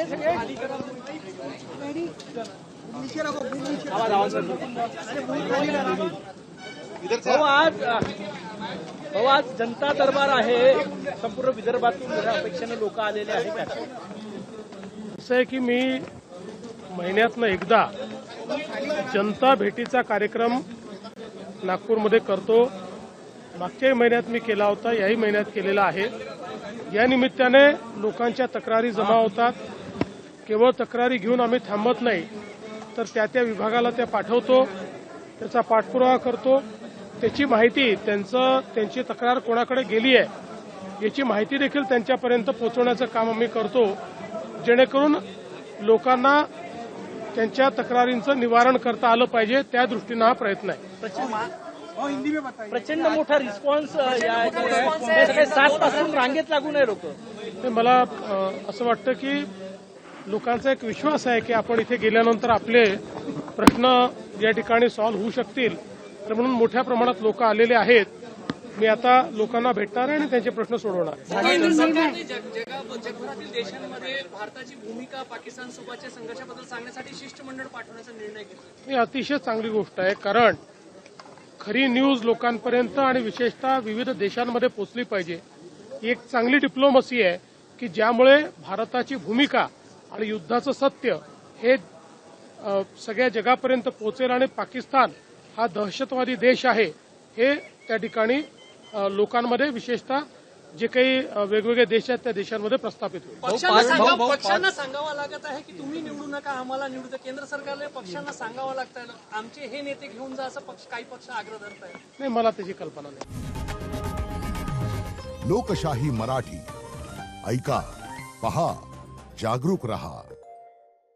आज जनता दरबार आहे, संपूर्ण विदर्भातून मोठ्या अपेक्षेने लोक आलेले आहेत. असं आहे की मी महिन्यातनं एकदा जनता भेटीचा कार्यक्रम नागपूरमध्ये करतो. मागच्याही महिन्यात मी केला होता, याही महिन्यात केलेला आहे. या निमित्ताने लोकांच्या तक्रारी जमा होतात. केवळ तक्रारी घेऊन आम्ही थांबत नाही, तर त्या विभागाला त्या पाठवतो, त्याचा पाठपुरावा करतो. त्याची माहिती त्यांची तक्रार कोणाकडे गेली आहे याची माहिती देखील त्यांच्यापर्यंत पोहोचवण्याचं काम आम्ही करतो, जेणेकरून लोकांना त्यांच्या तक्रारींचं निवारण करता आलं पाहिजे. त्या दृष्टीनं हा प्रयत्न आहे. प्रचंड मोठा रिस्पॉन्स सगळे 7 पासून रांगेत लागू नये लोक. मला असं वाटतं की लोकांचा एक विश्वास आहे की आपण इथे गेल्यानंतर आपले प्रश्न या ठिकाणी सॉल्व्ह होऊ शकतील, तर म्हणून मोठ्या प्रमाणात लोक आलेले आहेत. मी आता लोकांना भेटणार आहे आणि त्यांचे प्रश्न सोडवणार. केंद्र सरकारने जगभरातील देशांमध्ये भारताची भूमिका पाकिस्तानसोबतच्या संघर्षाबद्दल सांगण्यासाठी शिष्टमंडळ पाठवण्याचा निर्णय घेतला. ही अतिशय चांगली गोष्ट आहे, कारण खरी न्यूज लोकांपर्यंत आणि विशेषतः विविध देशांमध्ये पोहोचली पाहिजे. ही एक चांगली डिप्लोमसी आहे की ज्यामुळे भारताची भूमिका आणि युद्धाचं सत्य हे सगळ्या जगापर्यंत पोहोचेल आणि पाकिस्तान हा दहशतवादी देश आहे हे त्या ठिकाणी लोकांमध्ये विशेषतः जे काही वेगवेगळे देश आहेत त्या देशांमध्ये प्रस्थापित होईल. पक्षांना सांगावं लागत आहे की तुम्ही निवडू नका, आम्हाला निवडू द्या. केंद्र सरकारने पक्षांना सांगावं लागतं, आमचे हे नेते घेऊन जा, असं काही पक्ष आग्रह धरत आहेत. नाही, मला त्याची कल्पना नाही. लोकशाही मराठी ऐका, पहा, जागरूक रहा.